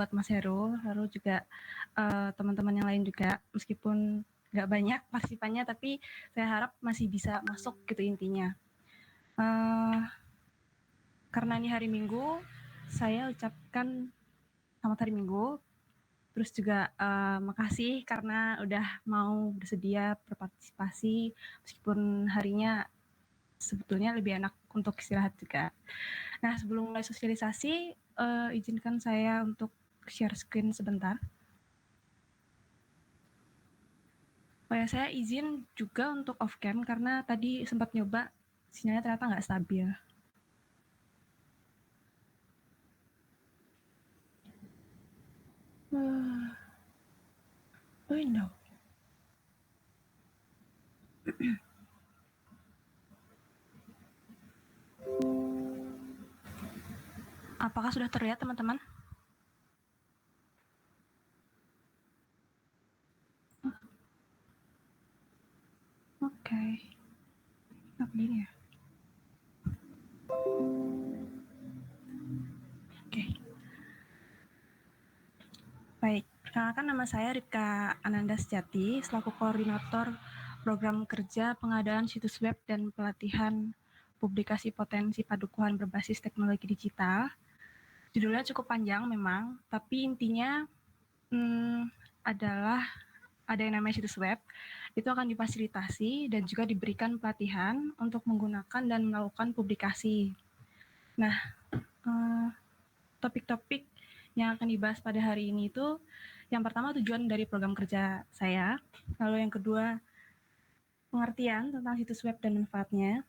buat Mas Heru, lalu juga teman-teman yang lain juga, meskipun nggak banyak partisipannya, tapi saya harap masih bisa masuk gitu intinya. Karena ini hari Minggu, saya ucapkan selamat hari Minggu. Terus juga makasih karena udah mau bersedia berpartisipasi, meskipun harinya sebetulnya lebih enak untuk istirahat juga. Nah, sebelum mulai sosialisasi, izinkan saya untuk share screen sebentar. Oh ya, saya izin juga untuk off cam karena tadi sempat nyoba sinyalnya ternyata nggak stabil. Window. Apakah sudah terlihat teman-teman? Oke. Apa ini ya? Oke. Baik, perkenalkan nama saya Ripka Ananda Sejati, selaku koordinator program kerja pengadaan situs web dan pelatihan publikasi potensi padukuhan berbasis teknologi digital. Judulnya cukup panjang memang, tapi intinya adalah ada yang namanya situs web, itu akan difasilitasi dan juga diberikan pelatihan untuk menggunakan dan melakukan publikasi. Nah, topik-topik yang akan dibahas pada hari ini itu yang pertama tujuan dari program kerja saya, lalu yang kedua pengertian tentang situs web dan manfaatnya,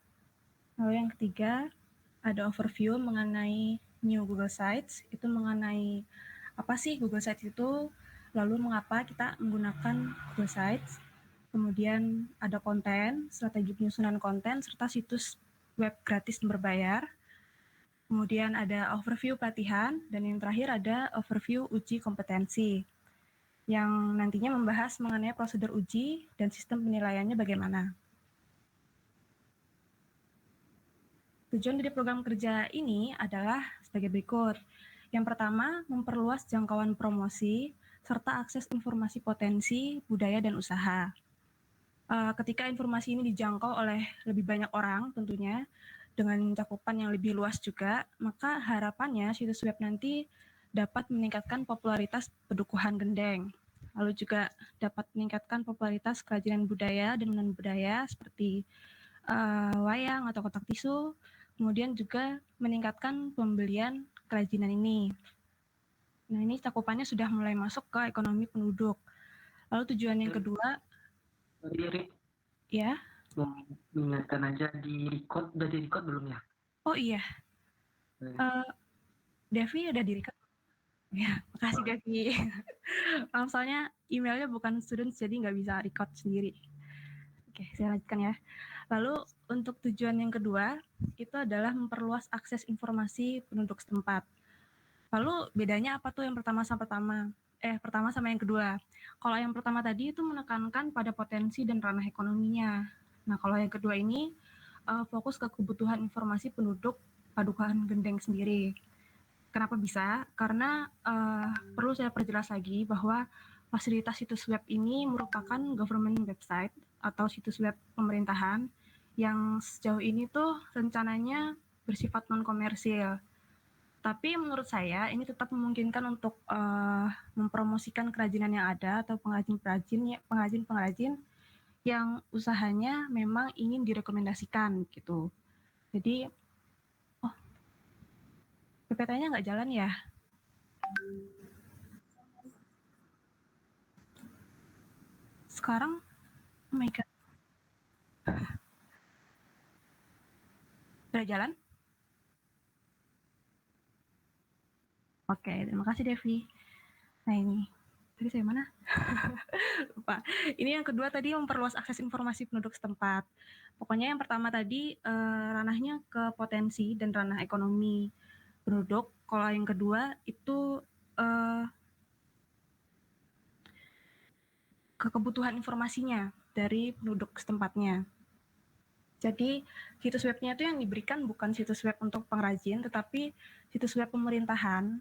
lalu yang ketiga ada overview mengenai New Google Sites, itu mengenai apa sih Google Sites itu, lalu mengapa kita menggunakan Google Sites, kemudian ada konten, strategi penyusunan konten, serta situs web gratis dan berbayar. Kemudian ada overview pelatihan, dan yang terakhir ada overview uji kompetensi, yang nantinya membahas mengenai prosedur uji dan sistem penilaiannya bagaimana. Tujuan dari program kerja ini adalah sebagai berikut. Yang pertama, memperluas jangkauan promosi, serta akses informasi potensi, budaya, dan usaha. Ketika informasi ini dijangkau oleh lebih banyak orang tentunya, dengan cakupan yang lebih luas juga, maka harapannya situs web nanti dapat meningkatkan popularitas pedukuhan gendeng, lalu juga dapat meningkatkan popularitas kerajinan budaya dan non budaya seperti wayang atau kotak tisu, kemudian juga meningkatkan pembelian kerajinan ini. Nah, ini cakupannya sudah mulai masuk ke ekonomi penduduk. Lalu tujuan yang kedua, ya. Mengingatkan aja udah di record belum ya? Oh iya, Devi udah di-record. Ya, makasih Devi. Soalnya emailnya bukan student, jadi nggak bisa record sendiri. Oke, saya lanjutkan ya. Lalu untuk tujuan yang kedua, itu adalah memperluas akses informasi penduduk setempat. Lalu bedanya apa tuh yang pertama sama yang kedua? Kalau yang pertama tadi itu menekankan pada potensi dan ranah ekonominya. Nah, kalau yang kedua ini fokus ke kebutuhan informasi penduduk padukuhan gendeng sendiri. Kenapa bisa? Karena perlu saya perjelas lagi bahwa fasilitas situs web ini merupakan government website atau situs web pemerintahan yang sejauh ini tuh rencananya bersifat non-komersil. Tapi menurut saya ini tetap memungkinkan untuk mempromosikan kerajinan yang ada atau pengrajin-pengrajin yang usahanya memang ingin direkomendasikan gitu. Jadi, PPT-nya nggak jalan ya? Sekarang, oh my god, udah jalan? Oke, terima kasih Devi. Nah ini, tadi saya mana? Lupa. Ini yang kedua tadi memperluas akses informasi penduduk setempat. Pokoknya yang pertama tadi ranahnya ke potensi dan ranah ekonomi penduduk. Kalau yang kedua itu ke kebutuhan informasinya dari penduduk setempatnya. Jadi situs webnya itu yang diberikan bukan situs web untuk pengrajin, tetapi situs web pemerintahan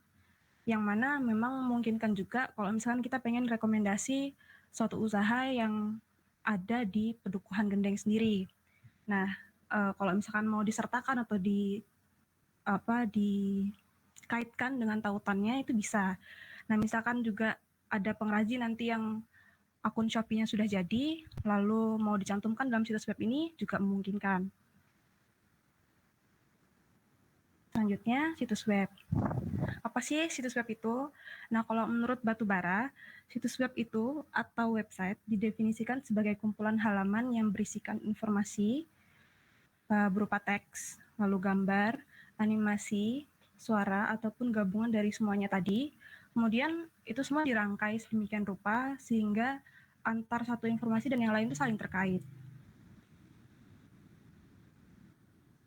yang mana memang memungkinkan juga kalau misalkan kita pengen rekomendasi suatu usaha yang ada di Pedukuhan Gendeng sendiri. Nah, kalau misalkan mau disertakan atau dikaitkan dengan tautannya itu bisa. Nah, misalkan juga ada pengrajin nanti yang akun Shopee-nya sudah jadi, lalu mau dicantumkan dalam situs web ini juga memungkinkan. Selanjutnya, situs web. Apa sih situs web itu? Nah, kalau menurut Batubara, situs web itu atau website didefinisikan sebagai kumpulan halaman yang berisikan informasi berupa teks, lalu gambar, animasi, suara, ataupun gabungan dari semuanya tadi. Kemudian itu semua dirangkai sedemikian rupa sehingga antar satu informasi dan yang lain itu saling terkait.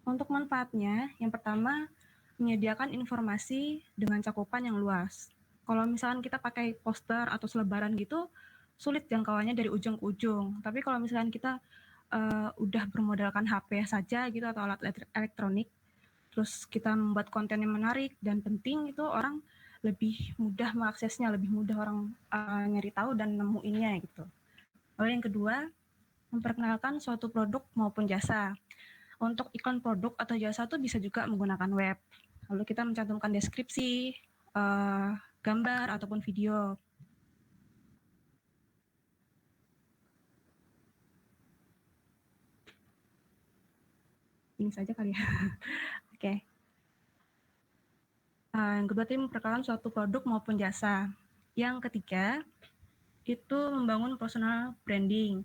Untuk manfaatnya, yang pertama, menyediakan informasi dengan cakupan yang luas. Kalau misalkan kita pakai poster atau selebaran gitu, sulit jangkauannya dari ujung ke ujung. Tapi kalau misalkan kita udah bermodalkan HP saja gitu atau alat elektronik, terus kita membuat konten yang menarik dan penting, itu orang lebih mudah mengaksesnya, lebih mudah orang nyari tahu dan nemuinnya gitu. Lalu yang kedua, memperkenalkan suatu produk maupun jasa. Untuk iklan produk atau jasa tuh bisa juga menggunakan web. Lalu kita mencantumkan deskripsi, gambar ataupun video. Ini saja kali ya. Oke. Yang kedua, tim memperkenalkan suatu produk maupun jasa. Yang ketiga, itu membangun personal branding.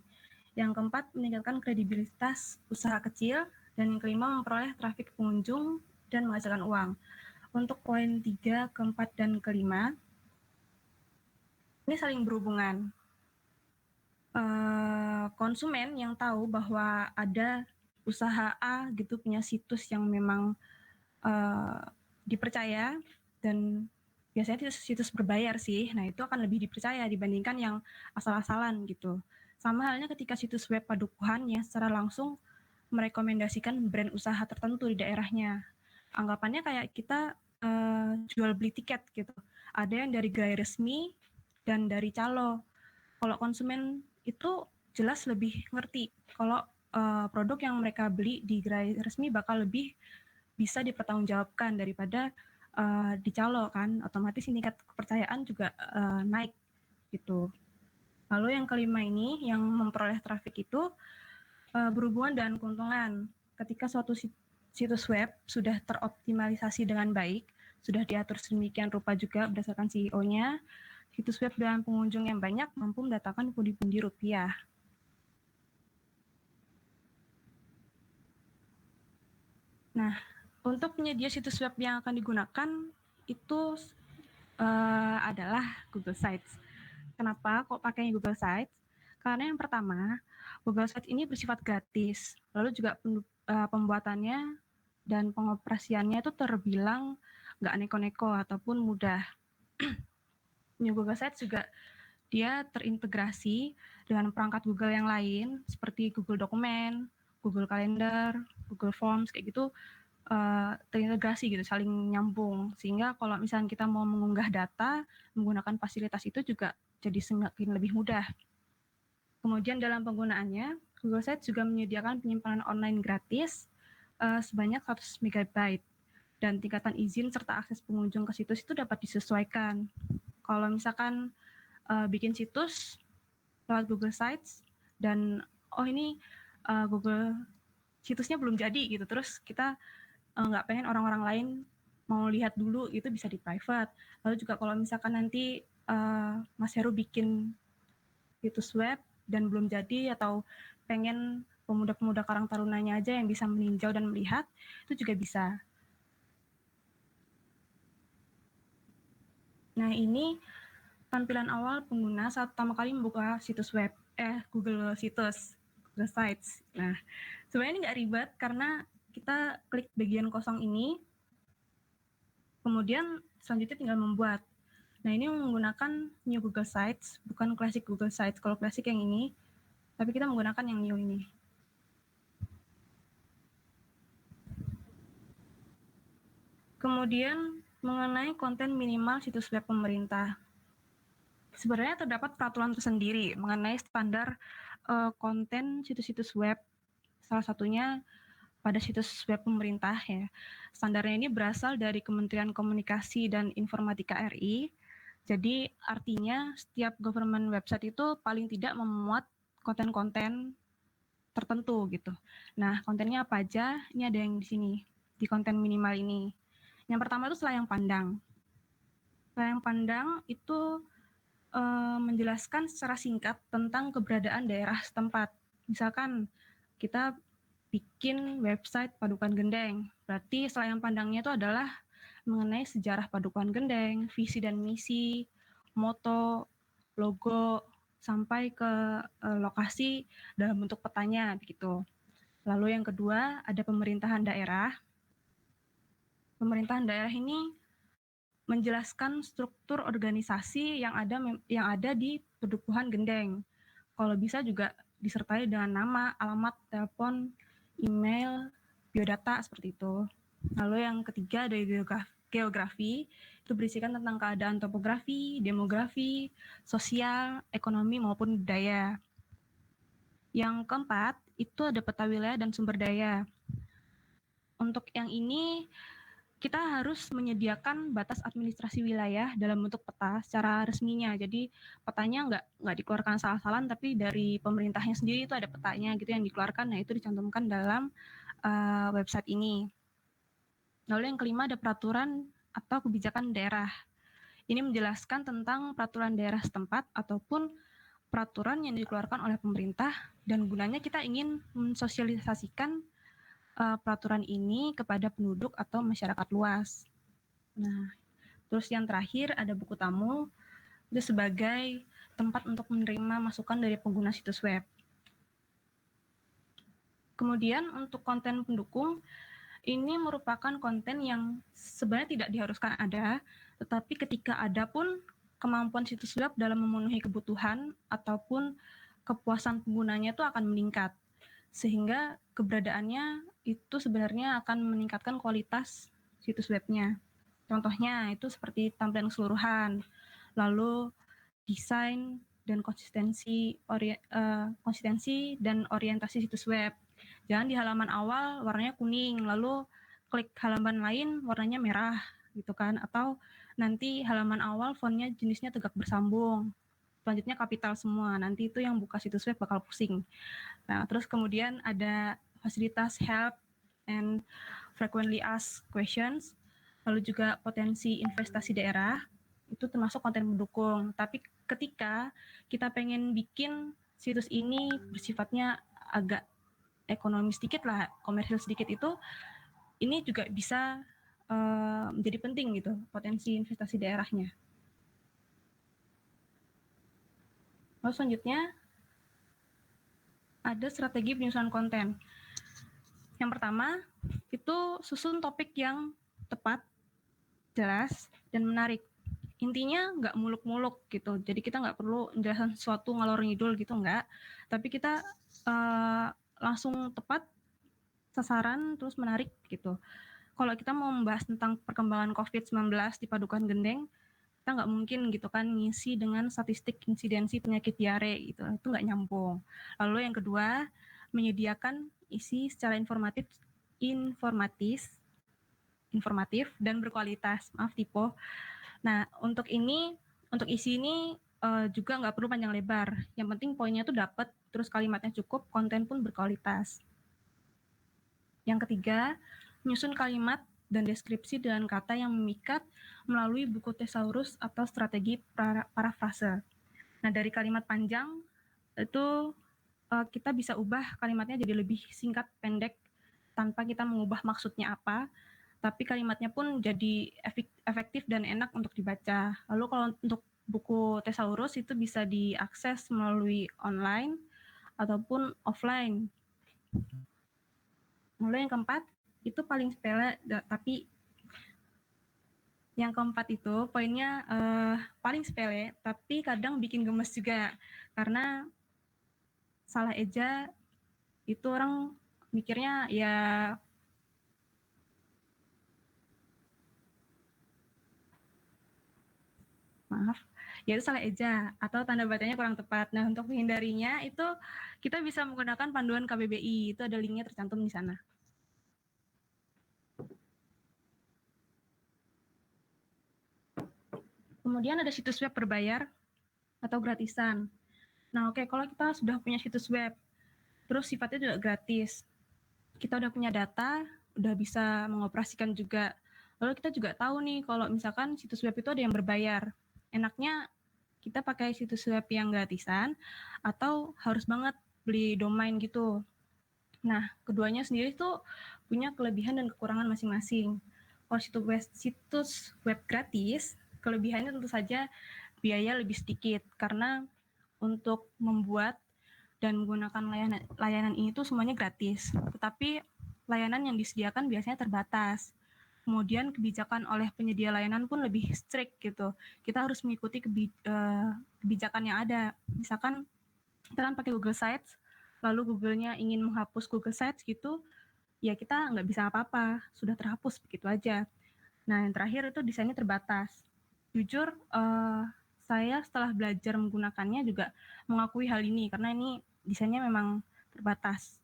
Yang keempat, meningkatkan kredibilitas usaha kecil. Dan yang kelima, memperoleh trafik pengunjung dan menghasilkan uang. Untuk poin 3, keempat, dan kelima, ini saling berhubungan. Konsumen yang tahu bahwa ada usaha A gitu punya situs yang memang dipercaya dan biasanya situs berbayar sih. Nah, itu akan lebih dipercaya dibandingkan yang asal-asalan gitu. Sama halnya ketika situs web padukuhan yang secara langsung merekomendasikan brand usaha tertentu di daerahnya. Anggapannya kayak kita jual beli tiket gitu. Ada yang dari gerai resmi dan dari calo. Kalau konsumen itu jelas lebih ngerti kalau produk yang mereka beli di gerai resmi bakal lebih bisa dipertanggungjawabkan daripada di calo kan, otomatis tingkat kepercayaan juga naik gitu. Lalu yang kelima ini yang memperoleh traffic itu berhubungan dengan keuntungan. Ketika suatu situs web sudah teroptimalisasi dengan baik, sudah diatur sedemikian rupa juga berdasarkan CEO-nya, situs web dengan pengunjung yang banyak mampu mendatangkan pundi-pundi rupiah. Nah, untuk penyedia situs web yang akan digunakan itu adalah Google Sites. Kenapa kok pakainya Google Sites? Karena yang pertama, Google Sites ini bersifat gratis, lalu juga pembuatannya dan pengoperasiannya itu terbilang nggak neko-neko ataupun mudah. Google Sites juga dia terintegrasi dengan perangkat Google yang lain seperti Google Dokumen, Google Calendar, Google Forms kayak gitu terintegrasi gitu, saling nyambung sehingga kalau misalnya kita mau mengunggah data menggunakan fasilitas itu juga jadi semakin lebih mudah. Kemudian dalam penggunaannya, Google Sites juga menyediakan penyimpanan online gratis sebanyak 100 MB dan tingkatan izin serta akses pengunjung ke situs itu dapat disesuaikan. Kalau misalkan bikin situs lewat Google Sites dan ini Google situsnya belum jadi gitu, terus kita nggak pengen orang-orang lain mau lihat dulu, itu bisa di private. Lalu juga kalau misalkan nanti Mas Heru bikin situs web dan belum jadi atau pengen pemuda-pemuda Karang Tarunanya aja yang bisa meninjau dan melihat, itu juga bisa. Nah, ini tampilan awal pengguna saat pertama kali membuka situs web, Google Situs, Google Sites. Nah, sebenarnya ini nggak ribet karena kita klik bagian kosong ini, kemudian selanjutnya tinggal membuat. Nah, ini menggunakan New Google Sites, bukan Classic Google Sites. Kalau Classic yang ini, tapi kita menggunakan yang New ini. Kemudian mengenai konten minimal situs web pemerintah. Sebenarnya terdapat peraturan tersendiri mengenai standar konten situs-situs web. Salah satunya pada situs web pemerintah ya. Standarnya ini berasal dari Kementerian Komunikasi dan Informatika RI. Jadi artinya setiap government website itu paling tidak memuat konten-konten tertentu gitu. Nah, kontennya apa aja? Ini ada yang di sini, di konten minimal ini. Yang pertama itu selayang pandang. Selayang pandang itu menjelaskan secara singkat tentang keberadaan daerah setempat. Misalkan kita bikin website Padukan Gendeng, berarti selayang pandangnya itu adalah mengenai sejarah Padukan Gendeng, visi dan misi, moto, logo, sampai ke lokasi dalam bentuk petanya begitu. Lalu yang kedua ada pemerintahan daerah. Pemerintahan daerah ini menjelaskan struktur organisasi yang ada di Pedukuhan Gendeng. Kalau bisa juga disertai dengan nama, alamat, telepon, email, biodata seperti itu. Lalu yang ketiga ada geografi, itu berisikan tentang keadaan topografi, demografi, sosial, ekonomi maupun budaya. Yang keempat itu ada peta wilayah dan sumber daya. Untuk yang ini kita harus menyediakan batas administrasi wilayah dalam bentuk peta secara resminya. Jadi petanya nggak dikeluarkan salah-salah, tapi dari pemerintahnya sendiri itu ada petanya gitu yang dikeluarkan. Nah itu dicantumkan dalam website ini. Lalu yang kelima ada peraturan atau kebijakan daerah. Ini menjelaskan tentang peraturan daerah setempat ataupun peraturan yang dikeluarkan oleh pemerintah dan gunanya kita ingin mensosialisasikan peraturan ini kepada penduduk atau masyarakat luas. Nah, terus yang terakhir ada buku tamu, itu sebagai tempat untuk menerima masukan dari pengguna situs web. Kemudian untuk konten pendukung, ini merupakan konten yang sebenarnya tidak diharuskan ada, tetapi ketika ada pun kemampuan situs web dalam memenuhi kebutuhan ataupun kepuasan penggunanya itu akan meningkat. Sehingga keberadaannya itu sebenarnya akan meningkatkan kualitas situs webnya. Contohnya itu seperti tampilan keseluruhan, lalu desain dan konsistensi dan orientasi situs web. Jangan di halaman awal warnanya kuning, lalu klik halaman lain warnanya merah gitu kan, atau nanti halaman awal fontnya jenisnya tegak bersambung, selanjutnya kapital semua, nanti itu yang buka situs web bakal pusing. Nah, terus kemudian ada fasilitas help and frequently asked questions, lalu juga potensi investasi daerah, itu termasuk konten mendukung. Tapi ketika kita pengen bikin situs ini bersifatnya agak ekonomis sedikit lah, komersil sedikit, itu ini juga bisa menjadi penting gitu, potensi investasi daerahnya. Lalu selanjutnya ada strategi penyusunan konten. Yang pertama, itu susun topik yang tepat, jelas, dan menarik. Intinya nggak muluk-muluk gitu. Jadi kita nggak perlu menjelaskan sesuatu ngalor ngidul gitu, nggak. Tapi kita langsung tepat, sasaran, terus menarik gitu. Kalau kita mau membahas tentang perkembangan COVID-19 di Padukan Gendeng, kita nggak mungkin gitu kan ngisi dengan statistik insidensi penyakit diare gitu, itu nggak nyambung. Lalu yang kedua, menyediakan isi secara informatif dan berkualitas. Maaf tipe. Nah untuk isi ini juga nggak perlu panjang lebar. Yang penting poinnya tuh dapat, terus kalimatnya cukup, konten pun berkualitas. Yang ketiga, menyusun kalimat dan deskripsi dengan kata yang memikat melalui buku thesaurus atau strategi parafrase. Nah, dari kalimat panjang itu kita bisa ubah kalimatnya jadi lebih singkat, pendek, tanpa kita mengubah maksudnya apa, tapi kalimatnya pun jadi efektif dan enak untuk dibaca. Lalu kalau untuk buku thesaurus itu bisa diakses melalui online ataupun offline. Lalu yang keempat, itu paling sepele, tapi yang keempat itu poinnya paling sepele, tapi kadang bikin gemes juga. Karena salah eja itu orang mikirnya ya maaf, yaitu salah eja atau tanda bacanya kurang tepat. Nah, untuk menghindarinya itu kita bisa menggunakan panduan KBBI, itu ada linknya tercantum di sana. Kemudian ada situs web berbayar atau gratisan. Nah, oke, kalau kita sudah punya situs web, terus sifatnya juga gratis, kita udah punya data, udah bisa mengoperasikan juga. Lalu kita juga tahu nih kalau misalkan situs web itu ada yang berbayar. Enaknya kita pakai situs web yang gratisan atau harus banget beli domain gitu. Nah, keduanya sendiri tuh punya kelebihan dan kekurangan masing-masing. Kalau situs web gratis, kelebihannya tentu saja biaya lebih sedikit karena untuk membuat dan menggunakan layanan ini tuh semuanya gratis. Tetapi layanan yang disediakan biasanya terbatas. Kemudian kebijakan oleh penyedia layanan pun lebih strict gitu. Kita harus mengikuti kebijakan yang ada. Misalkan kita kan pakai Google Sites, lalu Google-nya ingin menghapus Google Sites gitu, ya kita nggak bisa apa-apa, sudah terhapus begitu aja. Nah, yang terakhir itu desainnya terbatas. Jujur, saya setelah belajar menggunakannya juga mengakui hal ini, karena ini desainnya memang terbatas.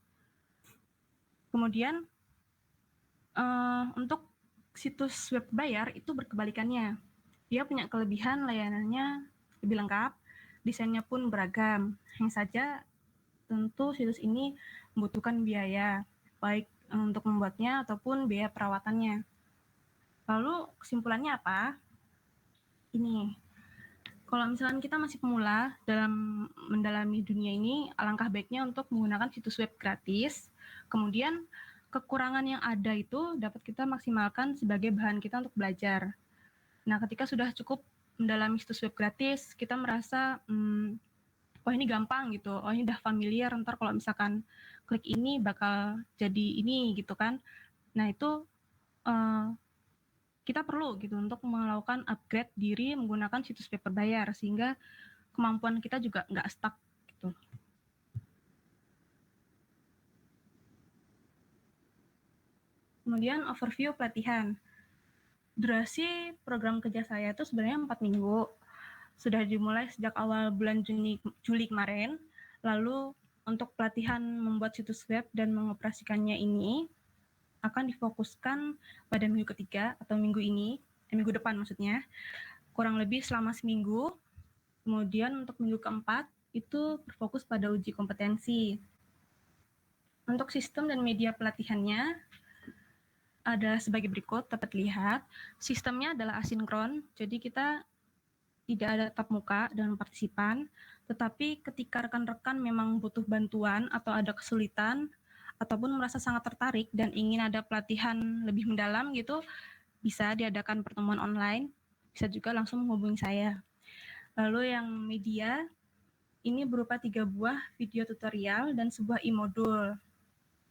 Kemudian, untuk situs web bayar itu berkebalikannya. Dia punya kelebihan layanannya lebih lengkap, desainnya pun beragam. Hanya saja tentu situs ini membutuhkan biaya, baik untuk membuatnya ataupun biaya perawatannya. Lalu kesimpulannya apa? Ini, kalau misalkan kita masih pemula dalam mendalami dunia ini, alangkah baiknya untuk menggunakan situs web gratis. Kemudian kekurangan yang ada itu dapat kita maksimalkan sebagai bahan kita untuk belajar. Nah, ketika sudah cukup mendalami situs web gratis, kita merasa, wah ini gampang gitu, oh ini udah familiar, ntar kalau misalkan klik ini bakal jadi ini gitu kan. Nah itu kita perlu gitu untuk melakukan upgrade diri menggunakan situs web berbayar sehingga kemampuan kita juga nggak stuck gitu. Kemudian overview pelatihan. Durasi program kerja saya itu sebenarnya 4 minggu. Sudah dimulai sejak awal bulan Juli kemarin. Lalu untuk pelatihan membuat situs web dan mengoperasikannya ini akan difokuskan pada minggu ketiga atau minggu ini, minggu depan maksudnya, kurang lebih selama seminggu. Kemudian untuk minggu keempat itu berfokus pada uji kompetensi. Untuk sistem dan media pelatihannya ada sebagai berikut, dapat lihat. Sistemnya adalah asinkron, jadi kita tidak ada tatap muka dengan partisipan, tetapi ketika rekan-rekan memang butuh bantuan atau ada kesulitan, ataupun merasa sangat tertarik dan ingin ada pelatihan lebih mendalam gitu, bisa diadakan pertemuan online, bisa juga langsung menghubungi saya. Lalu yang media, ini berupa 3 buah video tutorial dan sebuah e-modul.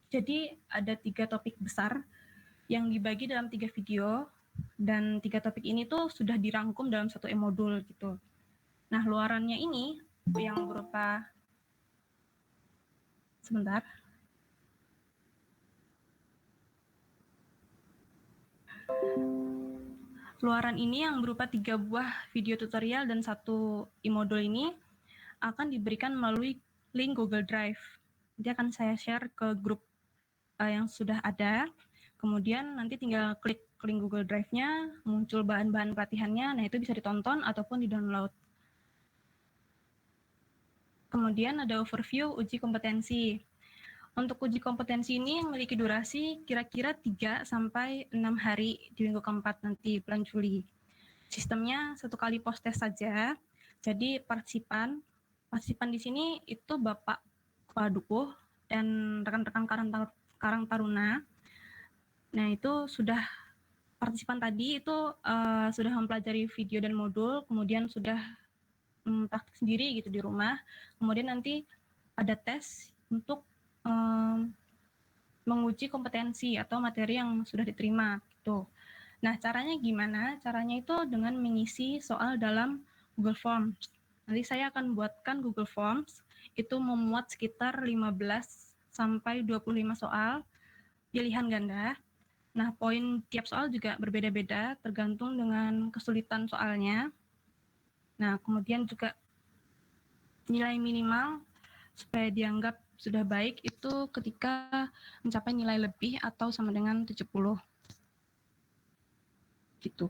Jadi ada 3 topik besar yang dibagi dalam 3 video, dan 3 topik ini tuh sudah dirangkum dalam satu e-modul gitu. Nah, luarannya ini yang berupa sebentar. Luaran ini yang berupa 3 buah video tutorial dan satu e-modul ini akan diberikan melalui link Google Drive. Nanti akan saya share ke grup yang sudah ada. Kemudian nanti tinggal klik link Google Drive-nya, muncul bahan-bahan pelatihannya, nah itu bisa ditonton ataupun di-download. Kemudian ada overview uji kompetensi. Untuk uji kompetensi ini memiliki durasi kira-kira 3 sampai 6 hari di minggu keempat nanti bulan Juli. Sistemnya 1 kali post test saja. Jadi partisipan di sini itu Bapak Kepala Dukuh dan rekan-rekan Karang Taruna. Nah, itu sudah partisipan tadi itu sudah mempelajari video dan modul, kemudian sudah praktik sendiri gitu di rumah. Kemudian nanti ada tes untuk menguji kompetensi atau materi yang sudah diterima gitu. Nah, caranya gimana? Caranya itu dengan mengisi soal dalam Google Forms. Nanti saya akan buatkan Google Forms, itu memuat sekitar 15 sampai 25 soal pilihan ganda. Nah, poin tiap soal juga berbeda-beda tergantung dengan kesulitan soalnya. Nah, kemudian juga nilai minimal supaya dianggap sudah baik itu ketika mencapai nilai lebih atau sama dengan 70 gitu.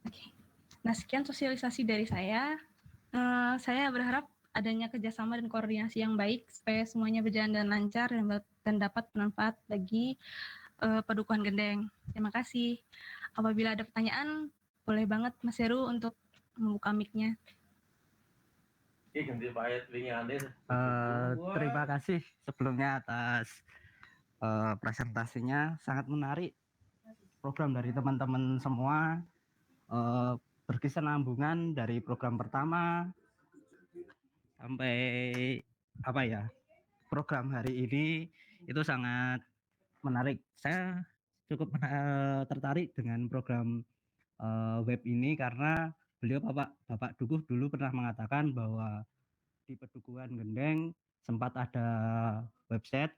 Oke. Nah, sekian sosialisasi dari saya. Saya berharap adanya kerjasama dan koordinasi yang baik supaya semuanya berjalan dan lancar dan dapat bermanfaat bagi Padukuhan Gendeng. Terima kasih. Apabila ada pertanyaan, boleh banget Mas Heru untuk membuka mic-nya. Terima kasih sebelumnya atas presentasinya, sangat menarik. Program dari teman-teman semua berkesinambungan dari program pertama sampai apa ya, program hari ini itu sangat menarik. Saya cukup tertarik dengan program web ini karena beliau Bapak Dukuh dulu pernah mengatakan bahwa di Pedukuhan Gendeng sempat ada website,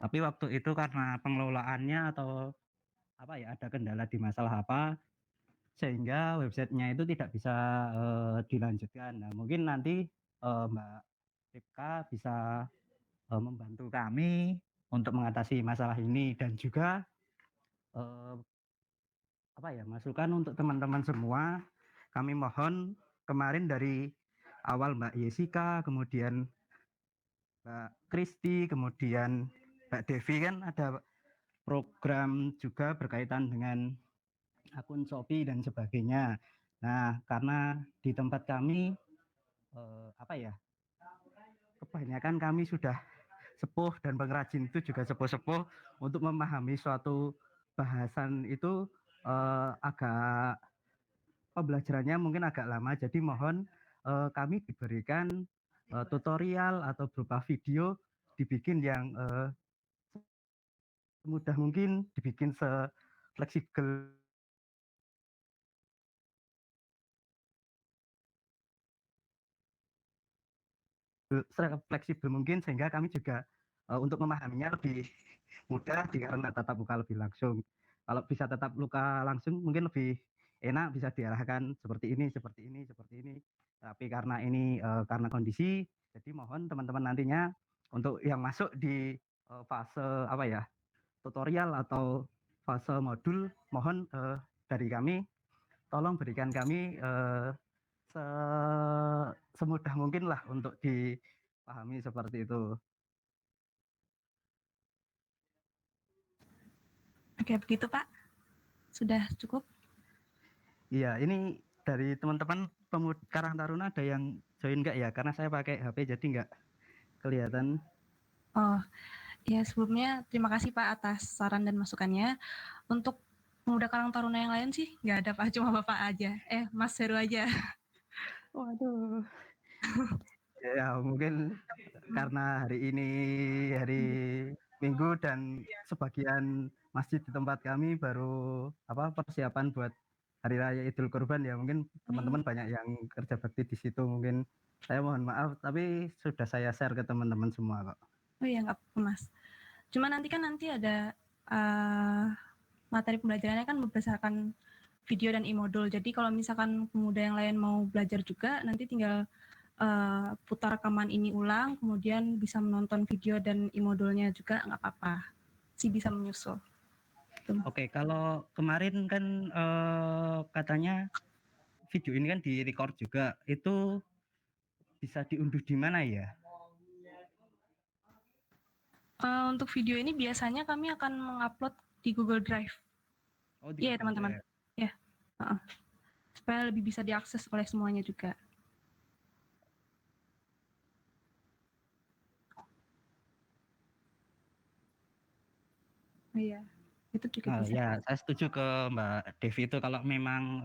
tapi waktu itu karena pengelolaannya atau apa ya, ada kendala di masalah apa, sehingga websitenya itu tidak bisa dilanjutkan. Nah, mungkin nanti Mbak Ripka bisa membantu kami untuk mengatasi masalah ini, dan juga apa ya, masukan untuk teman-teman semua. Kami mohon, kemarin dari awal Mbak Yesika, kemudian Mbak Kristi, kemudian Mbak Devi, kan ada program juga berkaitan dengan akun Shopee dan sebagainya. Nah, karena di tempat kami apa ya, kebanyakan kami sudah sepuh dan pengrajin itu juga sepuh-sepuh, untuk memahami suatu bahasan itu agak pembelajarannya mungkin agak lama. Jadi mohon kami diberikan tutorial atau berupa video dibikin yang semudah mungkin, dibikin sefleksibel fleksibel mungkin, sehingga kami juga untuk memahaminya lebih mudah karena tatap muka lebih langsung. Kalau bisa tatap muka langsung mungkin lebih enak, bisa diarahkan seperti ini, seperti ini, seperti ini. Tapi karena ini karena kondisi, jadi mohon teman-teman nantinya untuk yang masuk di fase apa ya, tutorial atau fase modul, mohon dari kami tolong berikan kami semudah mungkin lah untuk dipahami seperti itu. Oke, begitu Pak. Sudah cukup? Iya, ini dari teman-teman pemuda Karang Taruna ada yang join nggak ya? Karena saya pakai HP jadi nggak kelihatan. Oh, ya sebelumnya terima kasih Pak atas saran dan masukannya. Untuk pemuda Karang Taruna yang lain sih nggak ada Pak, cuma Bapak aja. Mas Heru aja. Waduh. Ya mungkin karena hari ini hari Minggu dan sebagian masjid di tempat kami baru persiapan buat Hari Raya Idul Kurban ya, mungkin teman-teman banyak yang kerja bakti di situ. Mungkin saya mohon maaf, tapi sudah saya share ke teman-teman semua kok. Oh iya, nggak apa-apa Mas. Cuma nanti ada materi pembelajarannya kan berdasarkan video dan e-modul. Jadi kalau misalkan pemuda yang lain mau belajar juga, nanti tinggal putar rekaman ini ulang, kemudian bisa menonton video dan e-modulnya juga, nggak apa-apa. Sih bisa menyusul. Oke, kalau kemarin kan katanya video ini kan di-record juga, itu bisa diunduh di mana ya? Untuk video ini biasanya kami akan mengupload di Google Drive. Oh, Iya, teman-teman. Ya, supaya lebih bisa diakses oleh semuanya juga. Iya, itu juga bisa. Ya, saya setuju ke Mbak Devi itu, kalau memang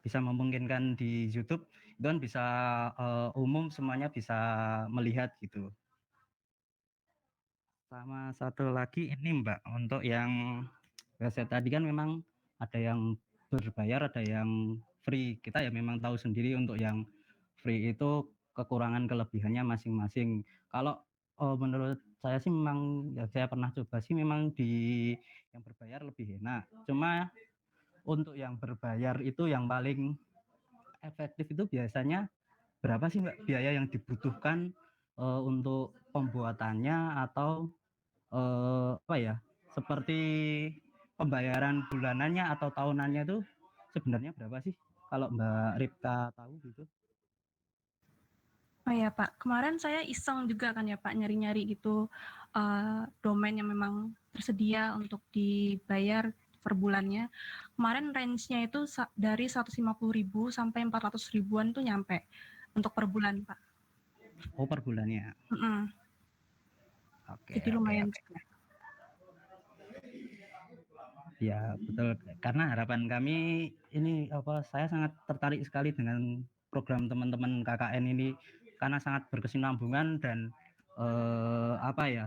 bisa memungkinkan di YouTube, itu kan bisa umum, semuanya bisa melihat gitu. Sama satu lagi ini Mbak, untuk yang website tadi kan memang ada yang berbayar, ada yang free. Kita ya memang tahu sendiri untuk yang free itu kekurangan kelebihannya masing-masing. Kalau menurut saya sih memang, ya saya pernah coba sih, memang di yang berbayar lebih enak. Cuma untuk yang berbayar itu yang paling efektif itu biasanya berapa sih Mbak biaya yang dibutuhkan untuk pembuatannya atau apa ya, seperti pembayaran bulanannya atau tahunannya itu sebenarnya berapa sih? Kalau Mbak Ripka tahu gitu. Oh ya Pak, kemarin saya iseng juga kan ya Pak nyari-nyari gitu domain yang memang tersedia untuk dibayar per bulannya. Kemarin range-nya itu dari 150.000 sampai 400 ribuan tuh nyampe untuk per bulan Pak. Oh, per bulannya. Mm-mm. Oke, Jadi oke, lumayan oke. juga. Ya, betul. Karena harapan kami ini apa, saya sangat tertarik sekali dengan program teman-teman KKN ini karena sangat berkesinambungan dan apa ya,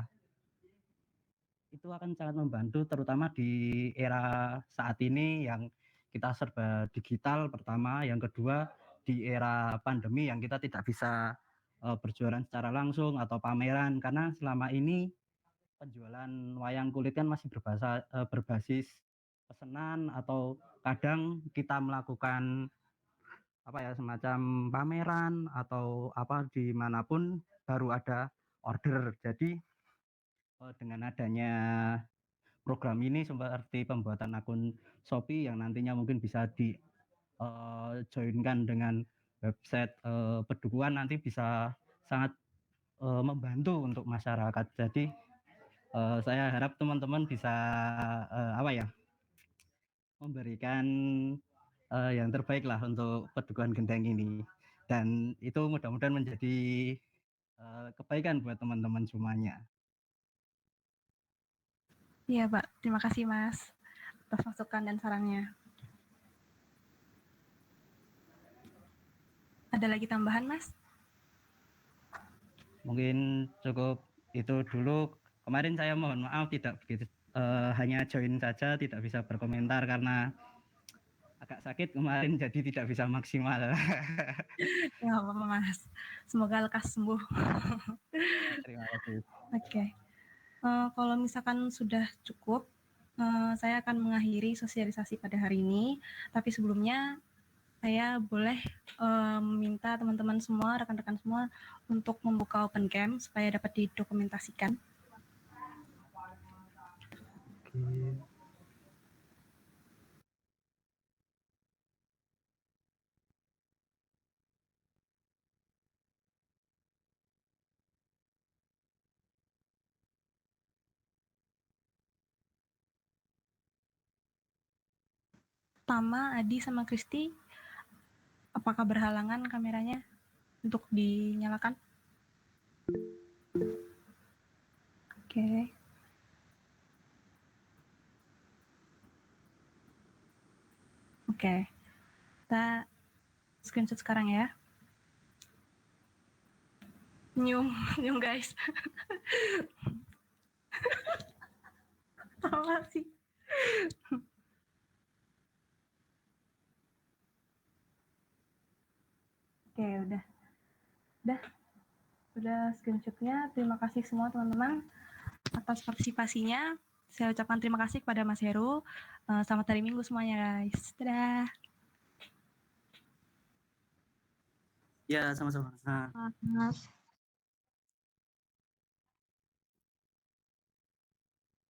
itu akan sangat membantu terutama di era saat ini yang kita serba digital pertama, yang kedua di era pandemi yang kita tidak bisa berjualan secara langsung atau pameran karena selama ini penjualan wayang kulit kan masih berbasis pesanan atau kadang kita melakukan apa ya semacam pameran atau apa dimanapun baru ada order. Jadi dengan adanya program ini seperti pembuatan akun Shopee yang nantinya mungkin bisa di joinkan dengan website pedukuhan nanti bisa sangat membantu untuk masyarakat. Jadi saya harap teman-teman bisa apa ya memberikan yang terbaik lah untuk pedukuhan gendeng ini dan itu mudah-mudahan menjadi kebaikan buat teman-teman semuanya. Iya Pak, terima kasih Mas atas masukan dan sarannya. Ada lagi tambahan Mas? Mungkin cukup itu dulu. Kemarin saya mohon maaf tidak begitu hanya join saja tidak bisa berkomentar karena agak sakit kemarin jadi tidak bisa maksimal. Ya nggak apa-apa Mas. Semoga lekas sembuh. Terima kasih. Oke. Kalau misalkan sudah cukup, saya akan mengakhiri sosialisasi pada hari ini. Tapi sebelumnya saya boleh meminta teman-teman semua, rekan-rekan semua untuk membuka open cam supaya dapat didokumentasikan. Oke. Tama, Adi, sama Kristi, apakah berhalangan kameranya untuk dinyalakan? Oke. Oke. Kita screenshot sekarang ya. Nyum guys. Apa sih? Oke, udah screenshotnya. Terima kasih semua teman-teman atas partisipasinya. Saya ucapkan terima kasih kepada Mas Heru. Selamat hari Minggu semuanya guys. Dadah. Ya, sama-sama. Mas.